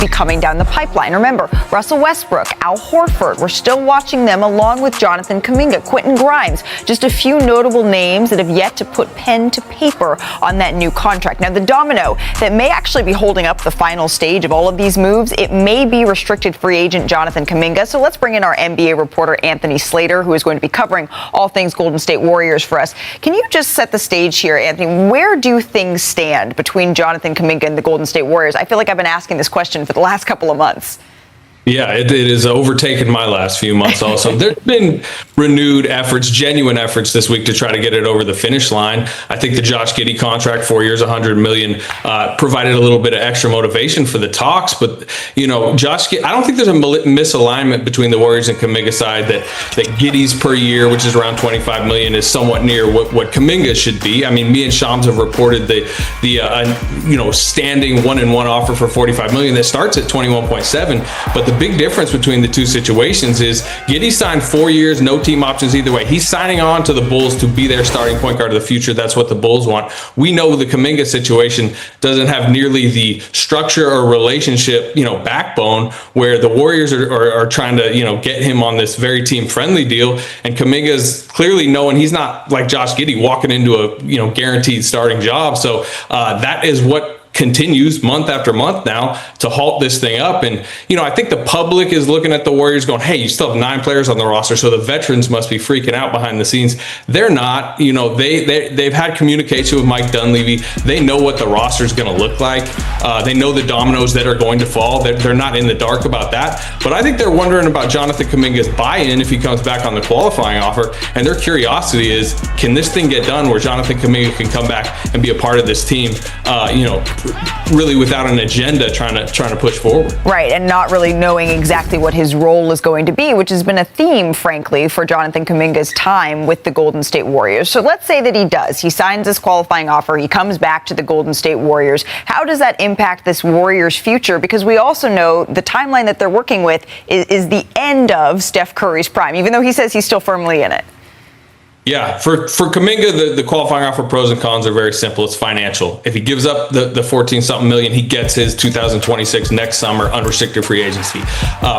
be coming down the pipeline. Remember, Russell Westbrook, Al Horford, we're still watching them along with Jonathan Kuminga, Quentin Grimes, just a few notable names that have yet to put pen to paper on that new contract. Now, the domino that may actually be holding up the final stage of all of these moves, it may be restricted free agent Jonathan Kuminga. So let's bring in our NBA reporter, Anthony Slater, who is going to be covering all things Golden State Warriors for us. Can you just set the stage here, Anthony? Where do things stand between Jonathan Kuminga and the Golden State Warriors? I feel like I've been asking this question for the last couple of months. Yeah, it has overtaken my last few months also. There's been renewed efforts, genuine efforts this week to try to get it over the finish line. I think the Josh Giddey contract, 4 years, $100 million, provided a little bit of extra motivation for the talks. But, you know, Josh Giddey, I don't think there's a misalignment between the Warriors and Kuminga side that Giddey's per year, which is around $25 million, is somewhat near what Kuminga should be. I mean, me and Shams have reported the standing 1-and-1 offer for $45 million that starts at 21.7, but the big difference between the two situations is Giddey signed 4 years, no team options either way. He's signing on to the Bulls to be their starting point guard of the future. That's what the Bulls want. We know the Kuminga situation doesn't have nearly the structure or relationship, backbone where the Warriors are trying to, get him on this very team-friendly deal. And Kuminga's clearly knowing he's not like Josh Giddey walking into a, guaranteed starting job. So that is what continues month after month now to halt this thing up. And, I think the public is looking at the Warriors going, hey, you still have 9 players on the roster, so the veterans must be freaking out behind the scenes. They're not. They've had communication with Mike Dunleavy. They know what the roster is going to look like. They know the dominoes that are going to fall. They're not in the dark about that. But I think they're wondering about Jonathan Kuminga's buy-in if he comes back on the qualifying offer. And their curiosity is, can this thing get done where Jonathan Kuminga can come back and be a part of this team, really without an agenda trying to push forward. Right, and not really knowing exactly what his role is going to be, which has been a theme, frankly, for Jonathan Kuminga's time with the Golden State Warriors. So let's say that he does. He signs this qualifying offer. He comes back to the Golden State Warriors. How does that impact this Warriors' future? Because we also know the timeline that they're working with is the end of Steph Curry's prime, even though he says he's still firmly in it. Yeah, for Kuminga, the qualifying offer pros and cons are very simple. It's financial. If he gives up the 14-something million, he gets his 2026 next summer unrestricted free agency.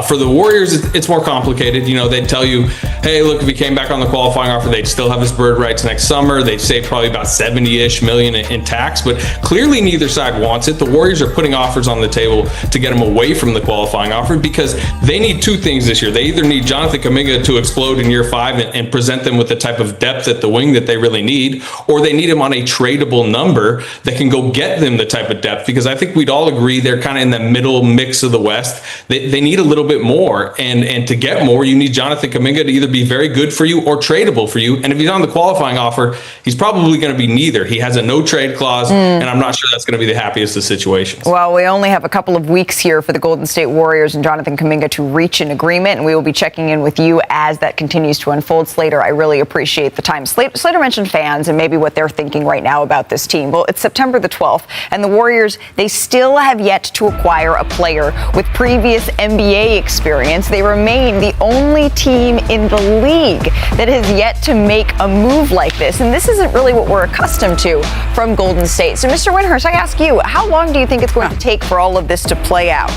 For the Warriors, it's more complicated. They'd tell you, hey, look, if he came back on the qualifying offer, they'd still have his bird rights next summer. They'd save probably about 70-ish million in tax, but clearly neither side wants it. The Warriors are putting offers on the table to get him away from the qualifying offer because they need 2 things this year. They either need Jonathan Kuminga to explode in year 5 and present them with the type of depth at the wing that they really need, or they need him on a tradable number that can go get them the type of depth, because I think we'd all agree they're kind of in the middle mix of the West. They need a little bit more, and to get more, you need Jonathan Kuminga to either be very good for you or tradable for you, and if he's on the qualifying offer, he's probably going to be neither. He has a no trade clause, and I'm not sure that's going to be the happiest of situations. Well, we only have a couple of weeks here for the Golden State Warriors and Jonathan Kuminga to reach an agreement, and we will be checking in with you as that continues to unfold. Slater, I really appreciate the time. Slater mentioned fans and maybe what they're thinking right now about this team. Well, it's September the 12th, and the Warriors, they still have yet to acquire a player with previous NBA experience. They remain the only team in the league that has yet to make a move like this, and this isn't really what we're accustomed to from Golden State. So, Mr. Windhurst, I ask you, how long do you think it's going to take for all of this to play out?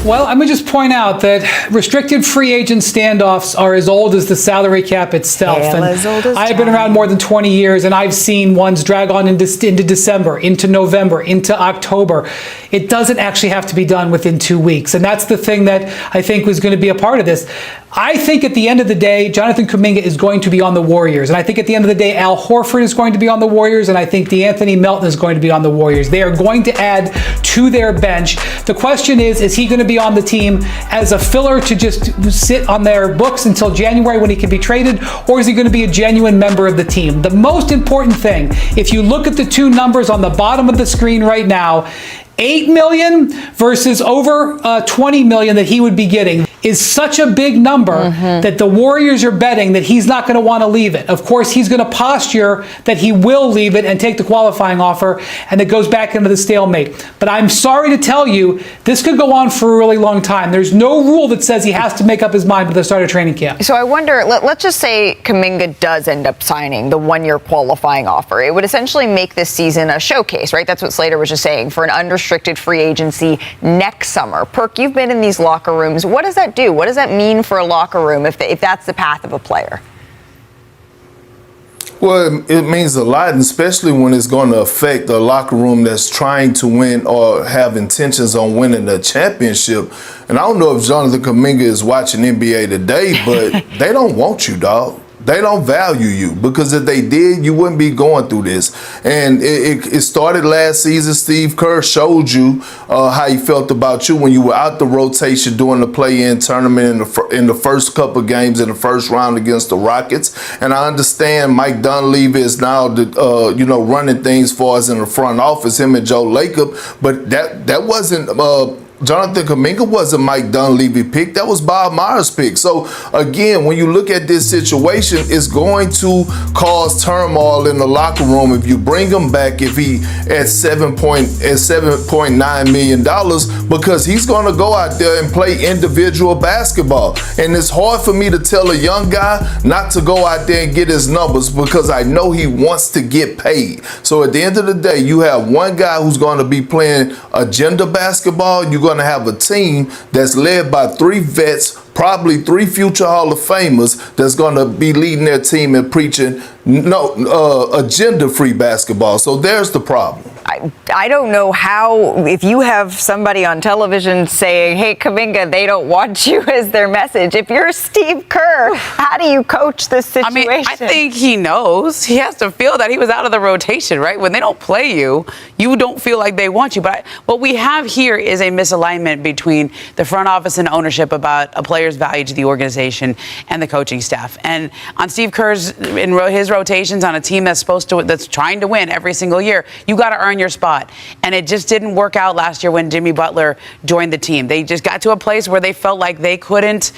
Well, I'm going to just point out that restricted free agent standoffs are as old as the salary cap itself. And as old as I've been around more than 20 years, and I've seen ones drag on into December, into November, into October. It doesn't actually have to be done within 2 weeks, and that's the thing that I think was going to be a part of this. I think at the end of the day, Jonathan Kuminga is going to be on the Warriors, and I think at the end of the day, Al Horford is going to be on the Warriors, and I think DeAnthony Melton is going to be on the Warriors. They are going to add to their bench. The question is he going to be on the team as a filler to just sit on their books until January when he can be traded, or is he going to be a genuine member of the team? The most important thing, if you look at the 2 numbers on the bottom of the screen right now, $8 million versus over $20 million that he would be getting. is such a big number that the Warriors are betting that he's not going to want to leave it. Of course, he's going to posture that he will leave it and take the qualifying offer, and it goes back into the stalemate. But I'm sorry to tell you, this could go on for a really long time. There's no rule that says he has to make up his mind by the start of training camp. So I wonder, let's just say Kuminga does end up signing the one-year qualifying offer. It would essentially make this season a showcase, right? That's what Slater was just saying, for an unrestricted free agency next summer. Perk, you've been in these locker rooms. What does that do? What does that mean for a locker room if that's the path of a player? Well, it means a lot, and especially when it's going to affect a locker room that's trying to win or have intentions on winning a championship. And I don't know if Jonathan Kaminga is watching NBA today, but they don't want you, dog. They don't value you, because if they did, you wouldn't be going through this. And it started last season. Steve Kerr showed you how he felt about you when you were out the rotation during the play-in tournament in the first couple games in the first round against the Rockets. And I understand Mike Dunleavy is now running things for us in the front office, him and Joe Lacob, but that wasn't Jonathan Kaminga wasn't Mike Dunleavy pick. That was Bob Myers' pick. So again, when you look at this situation, it's going to cause turmoil in the locker room if you bring him back, if he at $7.9 million, because he's going to go out there and play individual basketball. And it's hard for me to tell a young guy not to go out there and get his numbers, because I know he wants to get paid. So at the end of the day, you have one guy who's going to be playing agenda basketball. You're going to have a team that's led by 3 vets, probably 3 future Hall of Famers, that's going to be leading their team and preaching agenda-free basketball. So there's the problem. I don't know how, if you have somebody on television saying, hey, Kaminga, they don't want you as their message. If you're Steve Kerr, how do you coach this situation? I mean, I think he knows. He has to feel that he was out of the rotation, right? When they don't play you, you don't feel like they want you. But what we have here is a misalignment between the front office and ownership about a player's value to the organization and the coaching staff. And on Steve Kerr's, in his rotations on a team that's trying to win every single year, you got to earn your spot. And it just didn't work out last year when Jimmy Butler joined the team. They just got to a place where they felt like they couldn't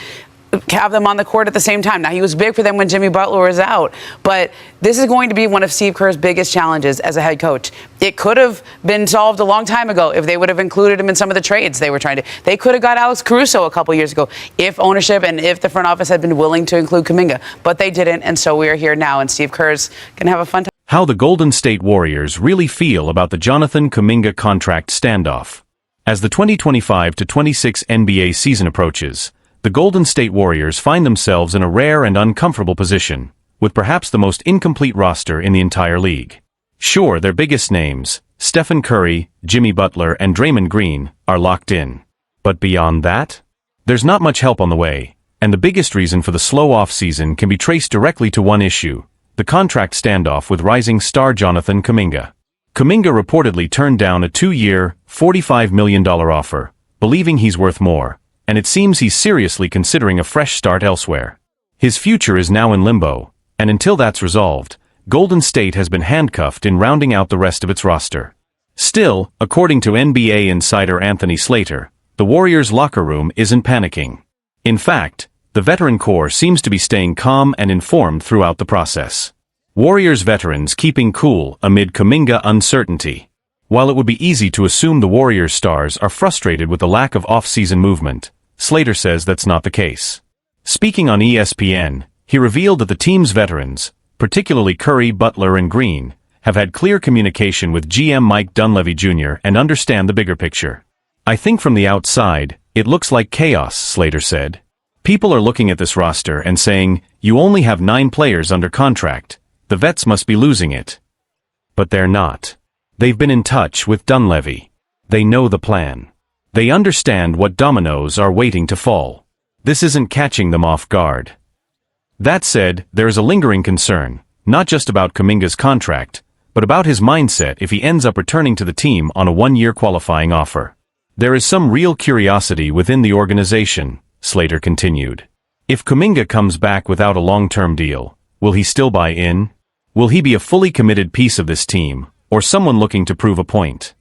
have them on the court at the same time. Now, he was big for them when Jimmy Butler was out, but this is going to be one of Steve Kerr's biggest challenges as a head coach. It could have been solved a long time ago if they would have included him in some of the trades they were trying to. They could have got Alex Caruso a couple years ago if ownership and if the front office had been willing to include Kuminga, but they didn't, and so we are here now, and Steve Kerr's going to have a fun time. How the Golden State Warriors really feel about the Jonathan Kuminga contract standoff. As the 2025-26 NBA season approaches, the Golden State Warriors find themselves in a rare and uncomfortable position, with perhaps the most incomplete roster in the entire league. Sure, their biggest names, Stephen Curry, Jimmy Butler, and Draymond Green, are locked in. But beyond that, there's not much help on the way, and the biggest reason for the slow off-season can be traced directly to one issue: the contract standoff with rising star Jonathan Kuminga. Kuminga reportedly turned down a 2-year, $45 million offer, believing he's worth more, and it seems he's seriously considering a fresh start elsewhere. His future is now in limbo, and until that's resolved, Golden State has been handcuffed in rounding out the rest of its roster. Still, according to NBA insider Anthony Slater, the Warriors' locker room isn't panicking. In fact, the veteran core seems to be staying calm and informed throughout the process. Warriors veterans keeping cool amid Kuminga uncertainty. While it would be easy to assume the Warriors stars are frustrated with the lack of off-season movement, Slater says that's not the case. Speaking on ESPN, he revealed that the team's veterans, particularly Curry, Butler, and Green, have had clear communication with GM Mike Dunleavy Jr. and understand the bigger picture. I think from the outside, it looks like chaos, Slater said. People are looking at this roster and saying, you only have 9 players under contract. The vets must be losing it. But they're not. They've been in touch with Dunleavy. They know the plan. They understand what dominoes are waiting to fall. This isn't catching them off guard. That said, there is a lingering concern, not just about Kuminga's contract, but about his mindset if he ends up returning to the team on a 1-year qualifying offer. There is some real curiosity within the organization, Slater continued. If Kuminga comes back without a long-term deal, will he still buy in? Will he be a fully committed piece of this team, or someone looking to prove a point?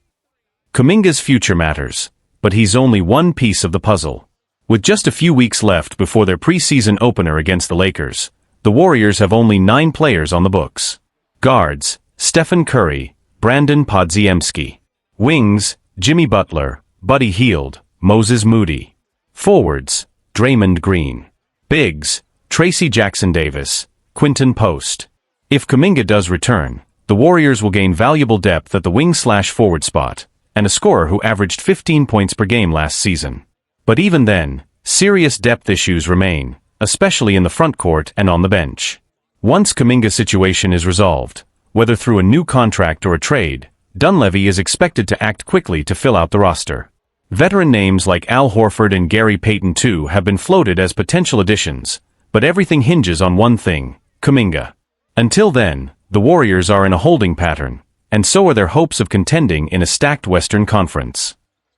Kuminga's future matters, but he's only one piece of the puzzle. With just a few weeks left before their preseason opener against the Lakers, the Warriors have only 9 players on the books. Guards, Stephen Curry, Brandon Podziemski. Wings, Jimmy Butler, Buddy Hield, Moses Moody. Forwards, Draymond Green. Bigs, Tracy Jackson-Davis, Quinton Post. If Kuminga does return, the Warriors will gain valuable depth at the wing/forward spot, and a scorer who averaged 15 points per game last season. But even then, serious depth issues remain, especially in the front court and on the bench. Once Kuminga's situation is resolved, whether through a new contract or a trade, Dunleavy is expected to act quickly to fill out the roster. Veteran names like Al Horford and Gary Payton II have been floated as potential additions, but everything hinges on one thing: Kuminga. Until then, the Warriors are in a holding pattern, and so are their hopes of contending in a stacked Western Conference.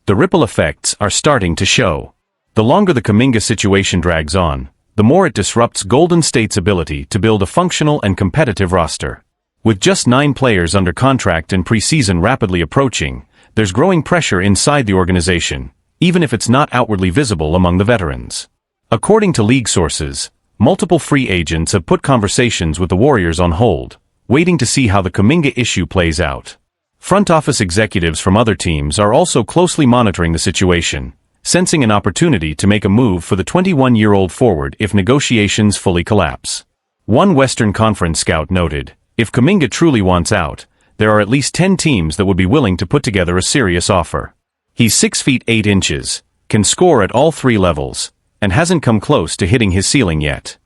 The ripple effects are starting to show. The longer the Kuminga situation drags on, the more it disrupts Golden State's ability to build a functional and competitive roster. With just 9 players under contract and preseason rapidly approaching, there's growing pressure inside the organization, even if it's not outwardly visible among the veterans. According to league sources, multiple free agents have put conversations with the Warriors on hold, waiting to see how the Kuminga issue plays out. Front office executives from other teams are also closely monitoring the situation, sensing an opportunity to make a move for the 21-year-old forward if negotiations fully collapse. One Western Conference scout noted, if Kuminga truly wants out, there are at least 10 teams that would be willing to put together a serious offer. He's 6 feet 8 inches, can score at all 3 levels, and hasn't come close to hitting his ceiling yet.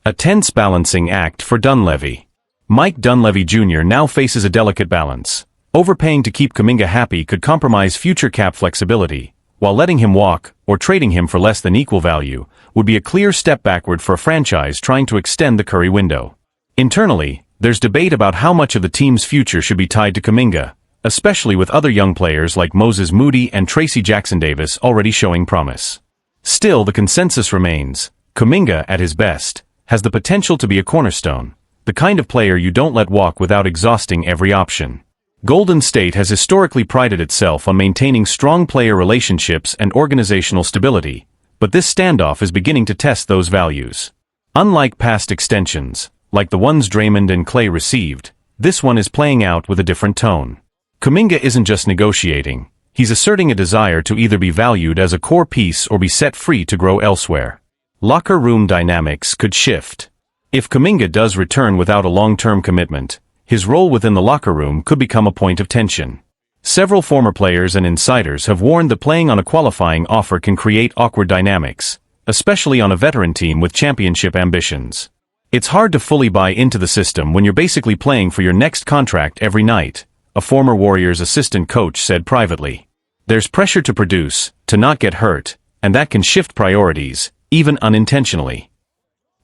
A tense balancing act for Dunleavy. Mike Dunleavy Jr. now faces a delicate balance. Overpaying to keep Kuminga happy could compromise future cap flexibility, while letting him walk, or trading him for less than equal value, would be a clear step backward for a franchise trying to extend the Curry window. Internally, there's debate about how much of the team's future should be tied to Kuminga, especially with other young players like Moses Moody and Tracy Jackson-Davis already showing promise. Still, the consensus remains: Kuminga, at his best, has the potential to be a cornerstone, the kind of player you don't let walk without exhausting every option. Golden State has historically prided itself on maintaining strong player relationships and organizational stability, but this standoff is beginning to test those values. Unlike past extensions, like the ones Draymond and Klay received, this one is playing out with a different tone. Kuminga isn't just negotiating, he's asserting a desire to either be valued as a core piece or be set free to grow elsewhere. Locker room dynamics could shift. If Kuminga does return without a long-term commitment, his role within the locker room could become a point of tension. Several former players and insiders have warned that playing on a qualifying offer can create awkward dynamics, especially on a veteran team with championship ambitions. It's hard to fully buy into the system when you're basically playing for your next contract every night, a former Warriors assistant coach said privately. There's pressure to produce, to not get hurt, and that can shift priorities, even unintentionally.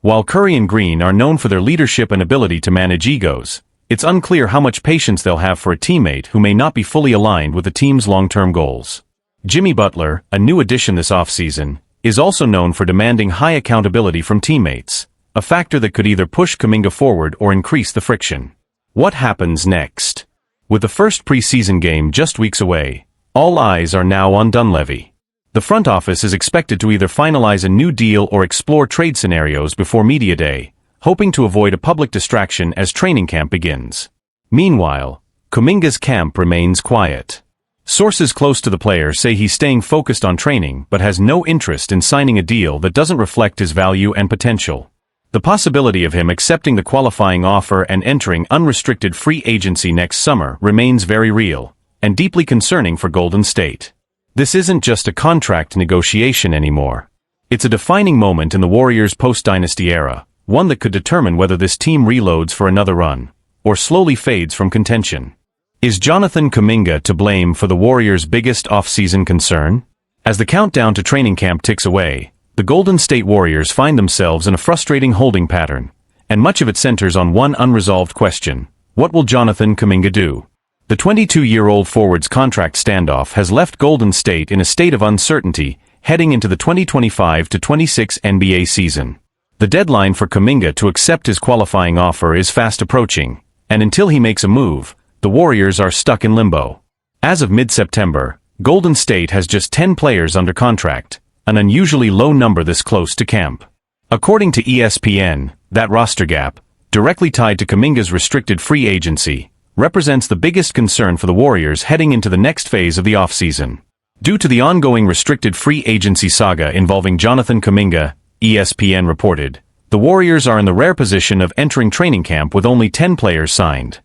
While Curry and Green are known for their leadership and ability to manage egos, it's unclear how much patience they'll have for a teammate who may not be fully aligned with the team's long-term goals. Jimmy Butler, a new addition this offseason, is also known for demanding high accountability from teammates, a factor that could either push Kuminga forward or increase the friction. What happens next? With the first preseason game just weeks away, all eyes are now on Dunleavy. The front office is expected to either finalize a new deal or explore trade scenarios before media day, hoping to avoid a public distraction as training camp begins. Meanwhile, Kuminga's camp remains quiet. Sources close to the player say he's staying focused on training but has no interest in signing a deal that doesn't reflect his value and potential. The possibility of him accepting the qualifying offer and entering unrestricted free agency next summer remains very real, and deeply concerning for Golden State. This isn't just a contract negotiation anymore. It's a defining moment in the Warriors' post-dynasty era, one that could determine whether this team reloads for another run, or slowly fades from contention. Is Jonathan Kuminga to blame for the Warriors' biggest off-season concern? As the countdown to training camp ticks away, the Golden State Warriors find themselves in a frustrating holding pattern, and much of it centers on one unresolved question: what will Jonathan Kuminga do? The 22-year-old forward's contract standoff has left Golden State in a state of uncertainty heading into the 2025-26 NBA season. The deadline for Kuminga to accept his qualifying offer is fast approaching, and until he makes a move, the Warriors are stuck in limbo. As of mid-September, Golden State has just 10 players under contract, an unusually low number this close to camp. According to ESPN, that roster gap, directly tied to Kuminga's restricted free agency, represents the biggest concern for the Warriors heading into the next phase of the offseason. Due to the ongoing restricted free agency saga involving Jonathan Kuminga, ESPN reported, the Warriors are in the rare position of entering training camp with only 10 players signed.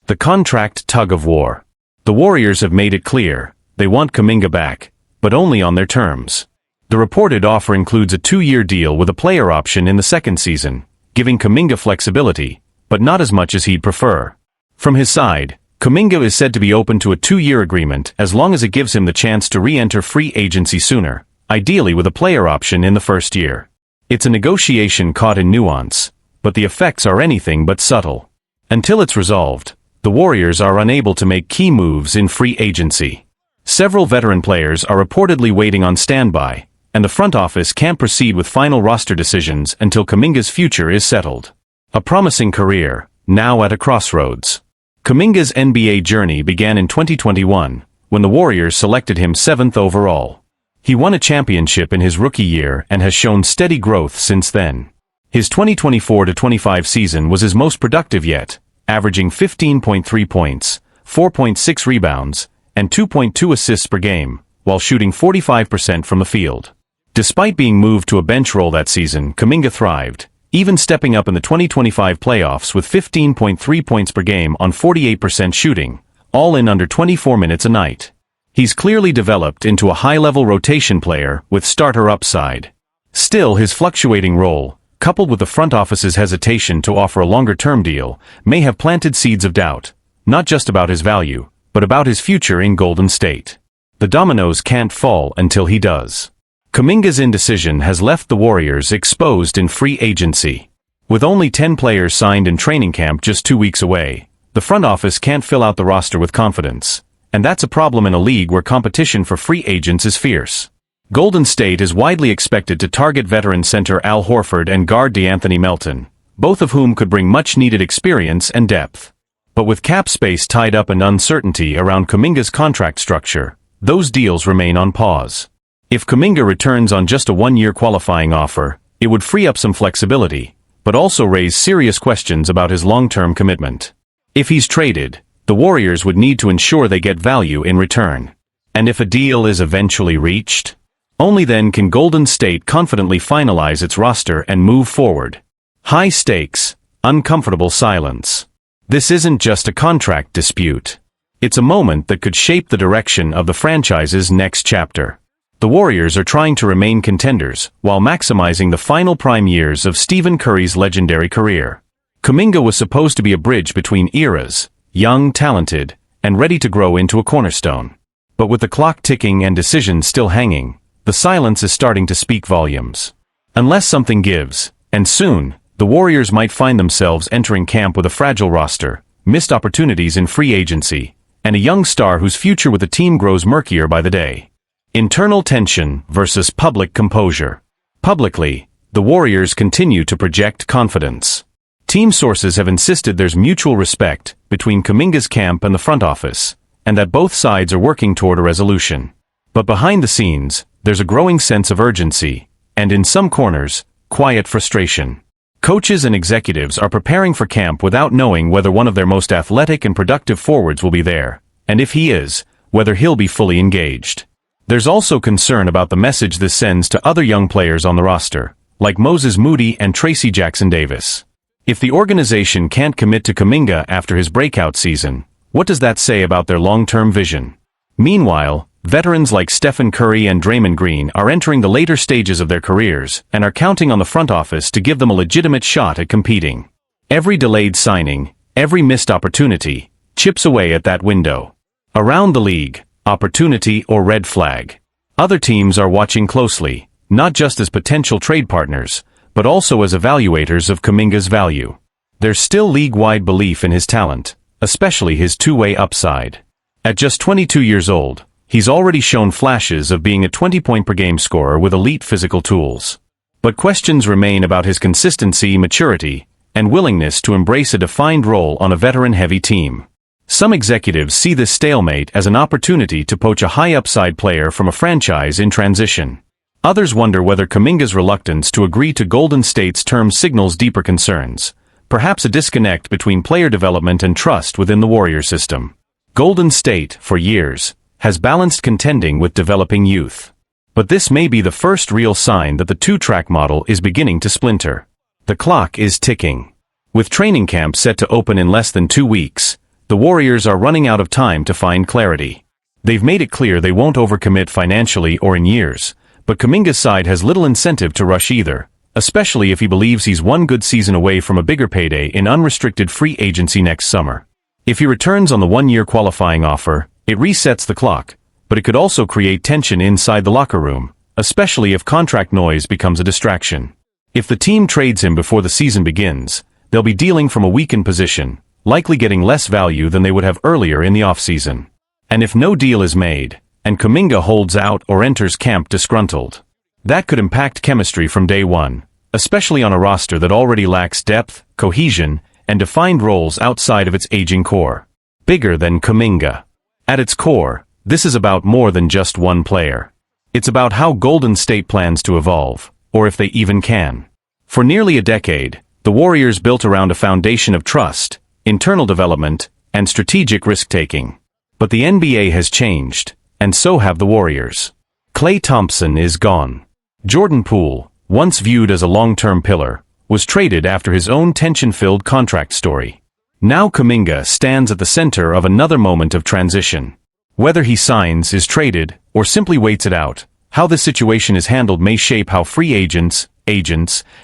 The contract tug-of-war. The Warriors have made it clear, they want Kuminga back, but only on their terms. The reported offer includes a 2-year deal with a player option in the second season, giving Kuminga flexibility, but not as much as he'd prefer. From his side, Kuminga is said to be open to a 2-year agreement as long as it gives him the chance to re-enter free agency sooner, ideally with a player option in the first year. It's a negotiation caught in nuance, but the effects are anything but subtle. Until it's resolved, the Warriors are unable to make key moves in free agency. Several veteran players are reportedly waiting on standby, and the front office can't proceed with final roster decisions until Kuminga's future is settled. A promising career, now at a crossroads. Kuminga's NBA journey began in 2021, when the Warriors selected him 7th overall. He won a championship in his rookie year and has shown steady growth since then. His 2024-25 season was his most productive yet, averaging 15.3 points, 4.6 rebounds, and 2.2 assists per game, while shooting 45% from the field. Despite being moved to a bench role that season, Kuminga thrived, even stepping up in the 2025 playoffs with 15.3 points per game on 48% shooting, all in under 24 minutes a night. He's clearly developed into a high-level rotation player with starter upside. Still, his fluctuating role, coupled with the front office's hesitation to offer a longer-term deal, may have planted seeds of doubt, not just about his value, but about his future in Golden State. The dominoes can't fall until he does. Kuminga's indecision has left the Warriors exposed in free agency. With only 10 players signed in training camp just 2 weeks away, the front office can't fill out the roster with confidence, and that's a problem in a league where competition for free agents is fierce. Golden State is widely expected to target veteran center Al Horford and guard DeAnthony Melton, both of whom could bring much-needed experience and depth. But with cap space tied up and uncertainty around Kuminga's contract structure, those deals remain on pause. If Kuminga returns on just a 1-year qualifying offer, it would free up some flexibility, but also raise serious questions about his long-term commitment. If he's traded, the Warriors would need to ensure they get value in return. And if a deal is eventually reached, only then can Golden State confidently finalize its roster and move forward. High stakes, uncomfortable silence. This isn't just a contract dispute. It's a moment that could shape the direction of the franchise's next chapter. The Warriors are trying to remain contenders while maximizing the final prime years of Stephen Curry's legendary career. Kuminga was supposed to be a bridge between eras, young, talented, and ready to grow into a cornerstone. But with the clock ticking and decisions still hanging, the silence is starting to speak volumes. Unless something gives, and soon, the Warriors might find themselves entering camp with a fragile roster, missed opportunities in free agency, and a young star whose future with the team grows murkier by the day. Internal tension versus public composure. Publicly, the Warriors continue to project confidence. Team sources have insisted there's mutual respect between Kuminga's camp and the front office, and that both sides are working toward a resolution. But behind the scenes, there's a growing sense of urgency, and in some corners, quiet frustration. Coaches and executives are preparing for camp without knowing whether one of their most athletic and productive forwards will be there, and if he is, whether he'll be fully engaged. There's also concern about the message this sends to other young players on the roster, like Moses Moody and Tracy Jackson-Davis. If the organization can't commit to Kuminga after his breakout season, what does that say about their long-term vision? Meanwhile, veterans like Stephen Curry and Draymond Green are entering the later stages of their careers and are counting on the front office to give them a legitimate shot at competing. Every delayed signing, every missed opportunity, chips away at that window. Around the league, opportunity or red flag. Other teams are watching closely, not just as potential trade partners, but also as evaluators of Kuminga's value. There's still league-wide belief in his talent, especially his two-way upside. At just 22 years old, he's already shown flashes of being a 20-point-per-game scorer with elite physical tools. But questions remain about his consistency, maturity, and willingness to embrace a defined role on a veteran-heavy team. Some executives see this stalemate as an opportunity to poach a high-upside player from a franchise in transition. Others wonder whether Kuminga's reluctance to agree to Golden State's terms signals deeper concerns, perhaps a disconnect between player development and trust within the Warriors system. Golden State, for years, has balanced contending with developing youth. But this may be the first real sign that the two-track model is beginning to splinter. The clock is ticking. With training camp set to open in less than 2 weeks, the Warriors are running out of time to find clarity. They've made it clear they won't overcommit financially or in years, but Kuminga's side has little incentive to rush either, especially if he believes he's one good season away from a bigger payday in unrestricted free agency next summer. If he returns on the one-year qualifying offer, it resets the clock, but it could also create tension inside the locker room, especially if contract noise becomes a distraction. If the team trades him before the season begins, they'll be dealing from a weakened position, likely getting less value than they would have earlier in the offseason. And if no deal is made, and Kuminga holds out or enters camp disgruntled, that could impact chemistry from day one, especially on a roster that already lacks depth, cohesion, and defined roles outside of its aging core. Bigger than Kuminga. At its core, this is about more than just one player. It's about how Golden State plans to evolve, or if they even can. For nearly a decade, the Warriors built around a foundation of trust, internal development, and strategic risk-taking. But the NBA has changed, and so have the Warriors. Klay Thompson is gone. Jordan Poole, once viewed as a long-term pillar, was traded after his own tension-filled contract story. Now Kuminga stands at the center of another moment of transition. Whether he signs, is traded, or simply waits it out, how this situation is handled may shape how free agents,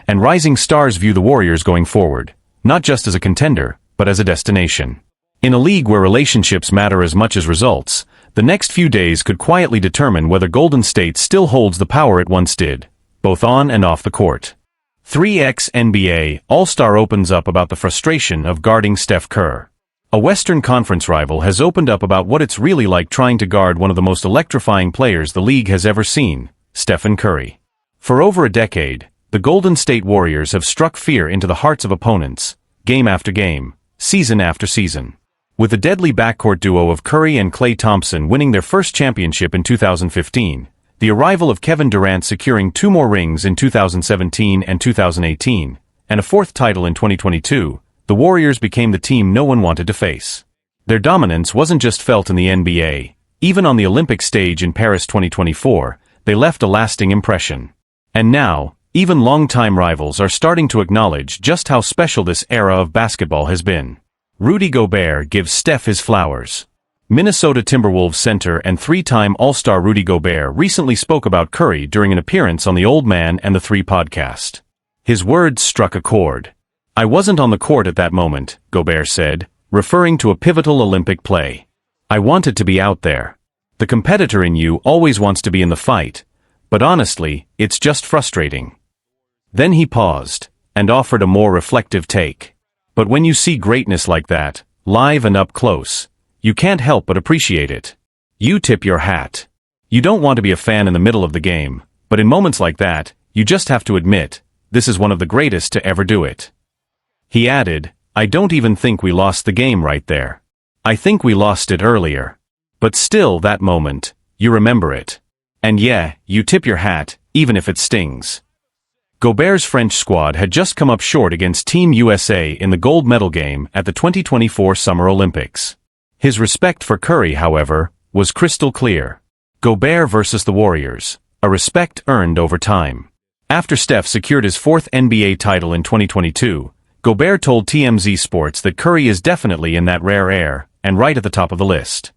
and rising stars view the Warriors going forward, not just as a contender, but as a destination. In a league where relationships matter as much as results, the next few days could quietly determine whether Golden State still holds the power it once did, both on and off the court. 3x NBA All-Star opens up about the frustration of guarding Steph Curry. A Western Conference rival has opened up about what it's really like trying to guard one of the most electrifying players the league has ever seen, Stephen Curry. For over a decade, the Golden State Warriors have struck fear into the hearts of opponents, game after game, season after season. With the deadly backcourt duo of Curry and Klay Thompson winning their first championship in 2015, the arrival of Kevin Durant securing 2 more rings in 2017 and 2018, and a 4th title in 2022, the Warriors became the team no one wanted to face. Their dominance wasn't just felt in the NBA, even on the Olympic stage in Paris 2024, they left a lasting impression. And now, even longtime rivals are starting to acknowledge just how special this era of basketball has been. Rudy Gobert gives Steph his flowers. Minnesota Timberwolves center and 3-time All-Star Rudy Gobert recently spoke about Curry during an appearance on the Old Man and the 3 podcast. His words struck a chord. "I wasn't on the court at that moment," Gobert said, referring to a pivotal Olympic play. "I wanted to be out there. The competitor in you always wants to be in the fight, but honestly, it's just frustrating." Then he paused, and offered a more reflective take. "But when you see greatness like that, live and up close, you can't help but appreciate it. You tip your hat. You don't want to be a fan in the middle of the game, but in moments like that, you just have to admit, this is one of the greatest to ever do it." He added, "I don't even think we lost the game right there. I think we lost it earlier. But still that moment, you remember it. And yeah, you tip your hat, even if it stings." Gobert's French squad had just come up short against Team USA in the gold medal game at the 2024 Summer Olympics. His respect for Curry, however, was crystal clear. Gobert versus the Warriors, a respect earned over time. After Steph secured his 4th NBA title in 2022, Gobert told TMZ Sports that Curry is definitely in that rare air, and right at the top of the list.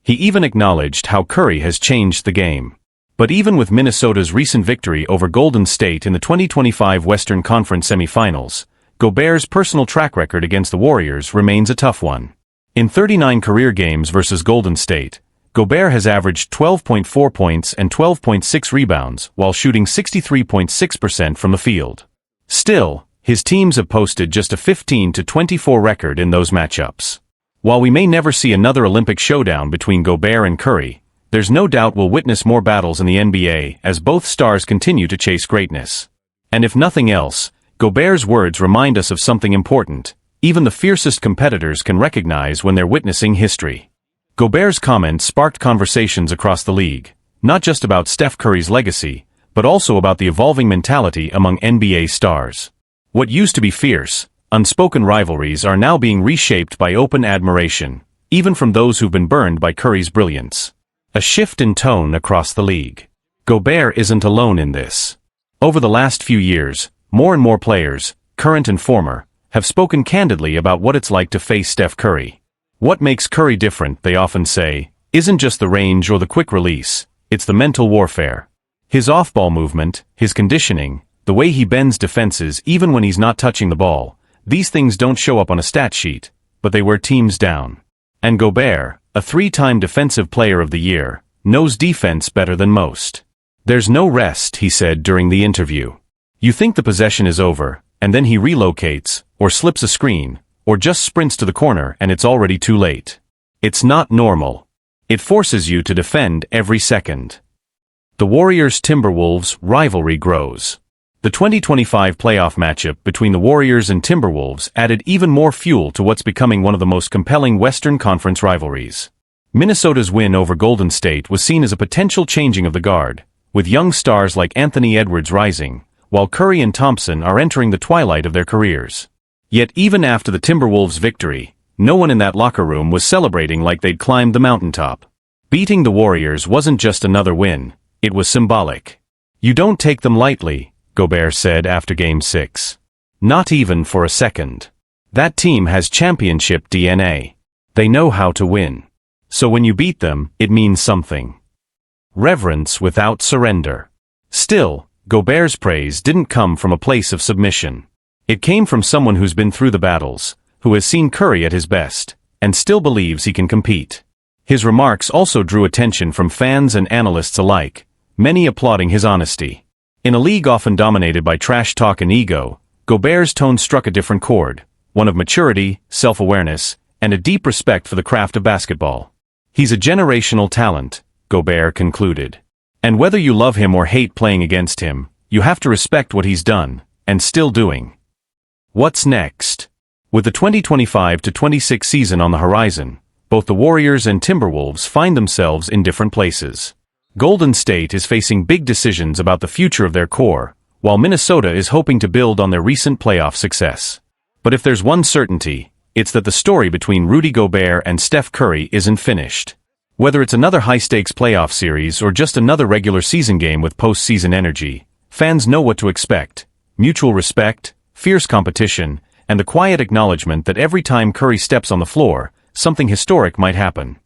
He even acknowledged how Curry has changed the game. But even with Minnesota's recent victory over Golden State in the 2025 Western Conference semifinals, Gobert's personal track record against the Warriors remains a tough one. In 39 career games versus Golden State, Gobert has averaged 12.4 points and 12.6 rebounds while shooting 63.6% from the field. Still, his teams have posted just a 15-24 record in those matchups. While we may never see another Olympic showdown between Gobert and Curry, there's no doubt we'll witness more battles in the NBA as both stars continue to chase greatness. And if nothing else, Gobert's words remind us of something important. Even the fiercest competitors can recognize when they're witnessing history. Gobert's comments sparked conversations across the league, not just about Steph Curry's legacy, but also about the evolving mentality among NBA stars. What used to be fierce, unspoken rivalries are now being reshaped by open admiration, even from those who've been burned by Curry's brilliance. A shift in tone across the league. Gobert isn't alone in this. Over the last few years, more and more players, current and former, have spoken candidly about what it's like to face Steph Curry. What makes Curry different, they often say, isn't just the range or the quick release, it's the mental warfare. His off-ball movement, his conditioning, the way he bends defenses even when he's not touching the ball, these things don't show up on a stat sheet, but they wear teams down. And Gobert, a three-time Defensive Player of the Year, knows defense better than most. There's no rest, he said during the interview. You think the possession is over, and then he relocates, or slips a screen, or just sprints to the corner and it's already too late. It's not normal. It forces you to defend every second. The Warriors-Timberwolves rivalry grows. The 2025 playoff matchup between the Warriors and Timberwolves added even more fuel to what's becoming one of the most compelling Western Conference rivalries. Minnesota's win over Golden State was seen as a potential changing of the guard, with young stars like Anthony Edwards rising, while Curry and Thompson are entering the twilight of their careers. Yet even after the Timberwolves' victory, no one in that locker room was celebrating like they'd climbed the mountaintop. Beating the Warriors wasn't just another win, it was symbolic. You don't take them lightly, Gobert said after Game 6. Not even for a second. That team has championship DNA. They know how to win. So when you beat them, it means something. Reverence without surrender. Still, Gobert's praise didn't come from a place of submission. It came from someone who's been through the battles, who has seen Curry at his best, and still believes he can compete. His remarks also drew attention from fans and analysts alike, many applauding his honesty. In a league often dominated by trash talk and ego, Gobert's tone struck a different chord, one of maturity, self-awareness, and a deep respect for the craft of basketball. He's a generational talent, Gobert concluded. And whether you love him or hate playing against him, you have to respect what he's done, and still doing. What's next? With the 2025-26 season on the horizon, both the Warriors and Timberwolves find themselves in different places. Golden State is facing big decisions about the future of their core, while Minnesota is hoping to build on their recent playoff success. But if there's one certainty, it's that the story between Rudy Gobert and Steph Curry isn't finished. Whether it's another high-stakes playoff series or just another regular season game with postseason energy, fans know what to expect: mutual respect, fierce competition, and the quiet acknowledgement that every time Curry steps on the floor, something historic might happen.